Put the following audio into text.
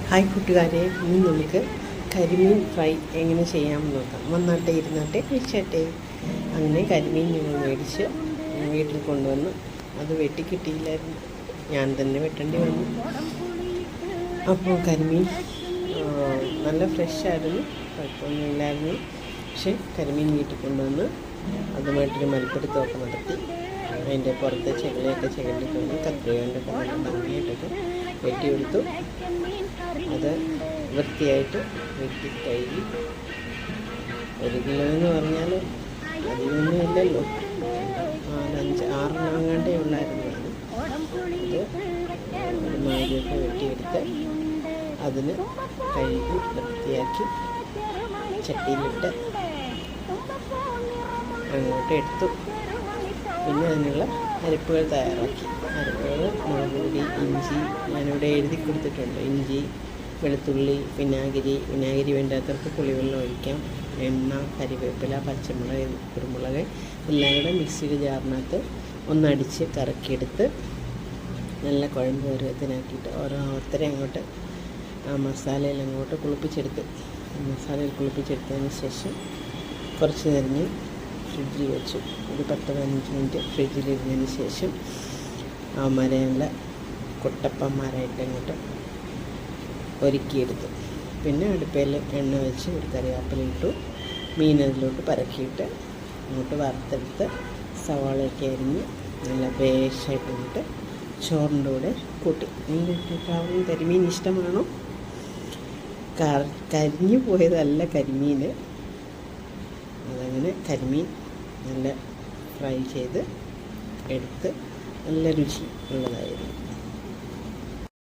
Hi കൂട്ടുകാരെ, ഇന്ന് നമുക്ക് കരിമീൻ ഫ്രൈ എങ്ങനെ ചെയ്യാമെന്ന് നോക്കാം. വന്നാട്ടെ ഇരുന്നാട്ടെ കഴിച്ചാട്ടെ. അങ്ങനെ കരിമീൻ ഞങ്ങൾ മേടിച്ച് വീട്ടിൽ കൊണ്ടുവന്ന് അത് വെട്ടിക്കിട്ടിയില്ലായിരുന്നു, ഞാൻ തന്നെ വെട്ടേണ്ടി വന്നു. അപ്പോൾ കരിമീൻ നല്ല ഫ്രഷായിരുന്നു, കുഴപ്പമൊന്നുമില്ലായിരുന്നു. പക്ഷേ കരിമീൻ വീട്ടിൽ കൊണ്ടുവന്ന് അതുമായിട്ടൊരു മൽപ്പിടുത്തമൊക്കെ നടത്തി അതിൻ്റെ പുറത്തെ ചെകിളയൊക്കെ ചെകിളിക്കൊണ്ട് കത്രികകൊണ്ടൊക്കെ നല്ല ഭംഗിയായിട്ടൊക്കെ വെട്ടിയെടുത്തു. അത് വൃത്തിയായിട്ട് വെട്ടി കഴുകി. 1 കിലോ എന്ന് പറഞ്ഞാൽ അധികമൊന്നും ഇല്ലല്ലോ, 4-5-6 എങ്ങാണ്ടേ ഉള്ളായിരുന്നു. അത് ഒരു മാതിരിയൊക്കെ വെട്ടിയെടുത്ത് അതിന് കഴുകി വൃത്തിയാക്കി ചട്ടിയിലിട്ട് അങ്ങോട്ട് എടുത്തു. പിന്നെ അതിനുള്ള അരപ്പുകൾ തയ്യാറാക്കി. അരപ്പുകൾ മുളക് പൊടി, ഇഞ്ചി, ഞാനിവിടെ എഴുതി കൊടുത്തിട്ടുണ്ട്. ഇഞ്ചി, വെളുത്തുള്ളി, വിനാഗിരി വേണ്ടാത്തവർക്ക് പുളിവെള്ളം ഒഴിക്കാം, എണ്ണ, കരിവേപ്പില, പച്ചമുളക്, കുരുമുളക് എല്ലാം കൂടെ മിക്സിയുടെ ജാറിനകത്ത് ഒന്നടിച്ച് കറക്കിയെടുത്ത് നല്ല കുഴമ്പ് പരുവത്തിനാക്കിയിട്ട് ഓരോരുത്തരെ അങ്ങോട്ട് ആ മസാലയിൽ അങ്ങോട്ട് മസാലയിൽ കുളിപ്പിച്ചെടുത്തതിന് ശേഷം കുറച്ച് നേരം ഫ്രിഡ്ജിൽ വെച്ചു. ഒരു 10-15 മിനിറ്റ് ഫ്രിഡ്ജിലിരുന്നതിന് ശേഷം അവന്മാരെയുള്ള കൊട്ടപ്പന്മാരായിട്ട് അങ്ങോട്ട് ഒരുക്കിയെടുത്തു. പിന്നെ അടുപ്പയിൽ എണ്ണ വെച്ച് ഒരു കറിവേപ്പില ഇട്ടു, മീൻ അതിലോട്ട് പരക്കിയിട്ട് അങ്ങോട്ട് വറുത്തെടുത്ത് സവാളയൊക്കെ അരിഞ്ഞ് നല്ല ബേഷായിട്ട് ഇട്ട് ചോറിൻ്റെ കൂടെ കൂട്ടി. എല്ലാവർക്കും കരിമീൻ ഇഷ്ടമാണോ? കരിഞ്ഞു പോയതല്ല കരിമീൻ, അതങ്ങനെ കരിമീൻ നല്ല ഫ്രൈ ചെയ്ത് എടുത്ത് നല്ല രുചി ഉള്ളതായിരുന്നു.